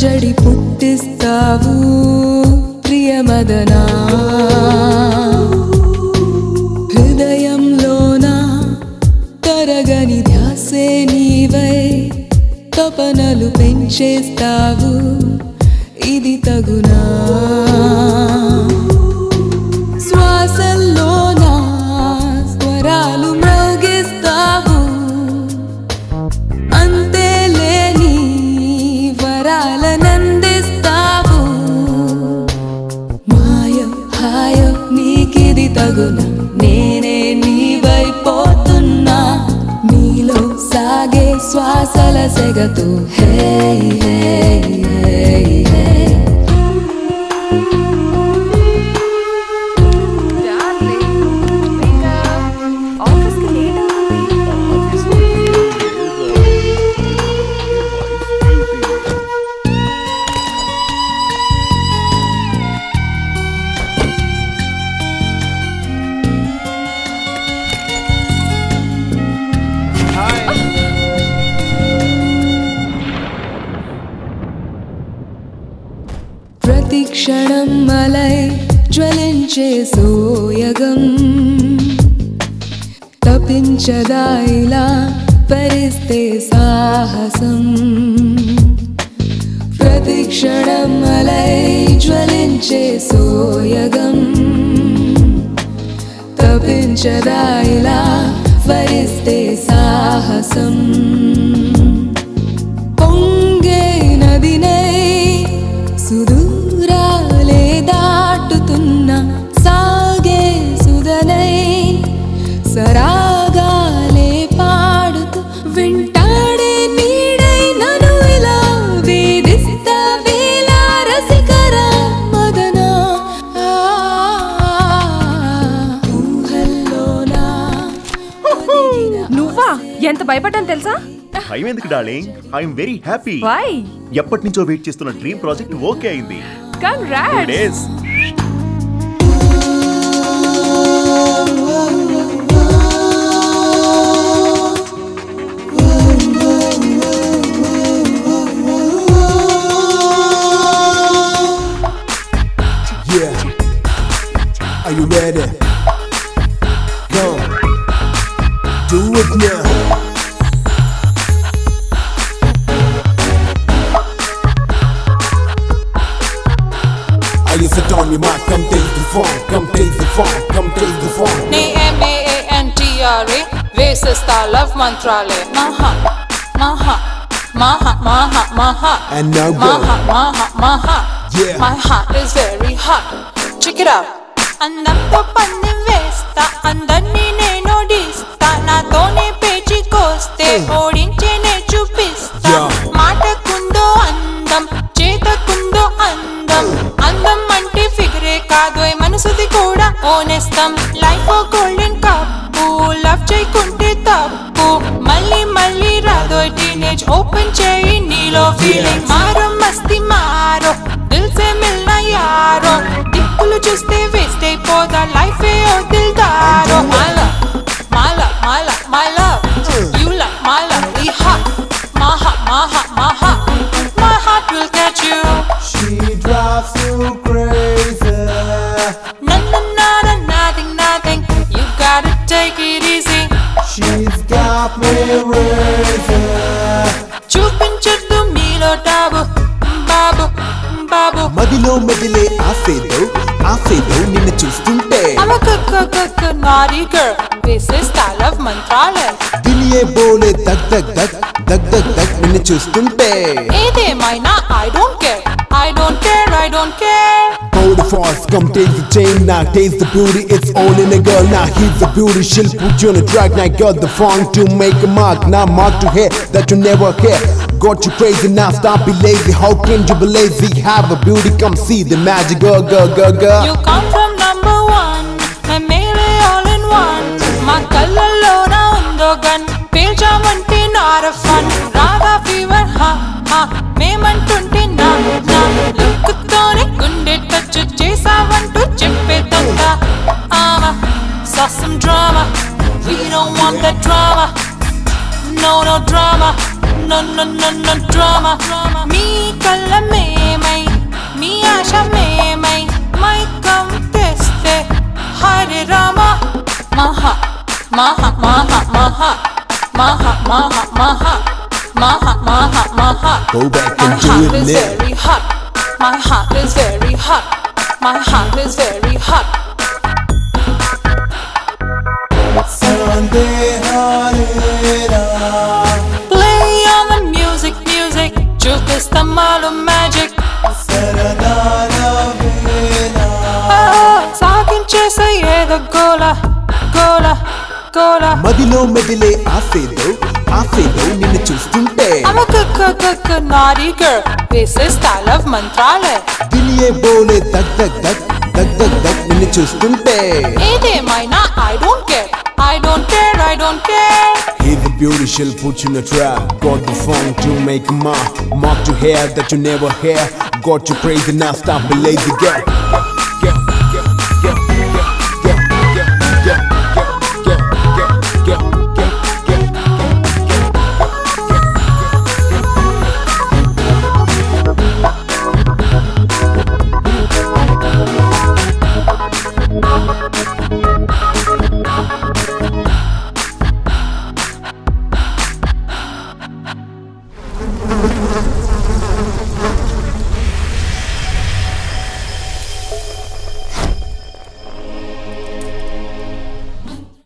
అలజడి పుట్టిస్తావు ప్రియమదనా హృదయంలోన తరగని ధ్యాసే నీవై తపనలు పెంచేస్తావు ఇది తగునా శ్వాసల్లోన స్వరాలు మ్రోగిస్తావు అంతేలేని వరాలనందిస్తావు మాయం హాయం నీకిది తగునా నేనే నీవైపోతున్నా నీలో సాగే శ్వాసల సెగతో హే హే హే హే ప్రతిక్షణం మలై జ్వలించే సోయగం తపించదా ఇలా పరిస్తే సాహసం ప్రతిక్షణం మలై జ్వలించే సోయగం తపించదా ఇలా పరిస్తే సాహసం పొంగే నదినై సుదూరాలే దాటుతున్న సాగే సుధనై సరాగాలే పాడుతూ వింటాడే నీడై నన్ను ఇలా వేధిస్తా వేళ రసికరా మదనా ఊహల్లోనా నువ్వా ఎంత భయపడ్డాను తెలుసా భయం ఎందుకు darling I'm very happy why ఎప్పటి నుంచో వెయిట్ చేస్తున్న డ్రీమ్ ప్రాజెక్ట్ ఓకే అయింది congrats Yeah, are you ready? Go, do it now. Sit on your mark, come take the phone, come take the phone, come take the phone. NAMANTRA, Vesis Love Mantrale. Maha, Maha, Maha, Maha, Maha. And now go. Maha, Maha, Maha. Yeah. My heart is very hot. Check it out. Andamto panni vesta, andanni nenu dista, natone pechi koste, odinche ne chupista. Maatakundo andam, chetakundo andam, andam ante figure kaadoi manasudi kuda onestam. Life o golden cup, love cheykunte tappu, malli malli radoi teenage open cheyi neelo feeling. Maro masti maro, dil se milna yaro, dippulu chuste waste అయిపోదా life e o dildaro. My love, my love, my love, my love, you love my love, we hot. My heart, my heart, my heart, my heart will catch you. She drives you crazy. No, no, no, no, nothing, nothing, you gotta take it easy. She's got me crazy. చూపించొద్దు మీలో టాబు బాబు బాబు మదిలో మెదిలే ఆసేదో నిన్ను చూస్తుంటే I'm a good naughty girl, this is style of Mantrale. దిలియే బోలే దగ్ దగ్ దగ్ దగ్ దగ్ దగ్ నిన్ను చూస్తుంటే ఏదేమైనా I don't care, I don't care, I don't care. Hold the force, come take the chain now, taste the beauty, it's all in a girl now. He's the beauty, she'll put you on a track now. Got the fun to make a mark, now mark to hair that you never care. Got you crazy now, stop be lazy. How can you be lazy? Have a beauty, come see the magic, girl. You come from number one, my mere all in one. Ma kallallo na undo gun, pelchamanti not a fun. Radha fever, ha ha, memantunti na na. Look tone gunde touch chesavantu cheppedanta. Saw some drama, we don't want that drama. No drama, no drama. మీ కళ్ళమేమై మీ ఆశమేమై మైకం తెస్తే హరే రామ మహా మహా మహా మహా మహా మహా మహా మహా మహా మహా. Go back My and do heart it is now. very hot. My heart is very hot. My heart is very hot. Play on the music, music. చూపిస్తా మాలో magic. సాగించేసే ఏదో గోల గోల గోల. మదిలో మెదిలే ఆసేదో నిన్ను చూస్తుంటే I'm a good naughty girl. This is style of మంత్రాలే. దిలియే బోలే దగ్ నిన్ను చూస్తుంటే ఏదేమైనా I don't care. I don't care. I don't care. He's the beauty, she'll put you in a trap. Got the funk to make a mark to hair that you never hear. Got you crazy now, stop the lazy girl.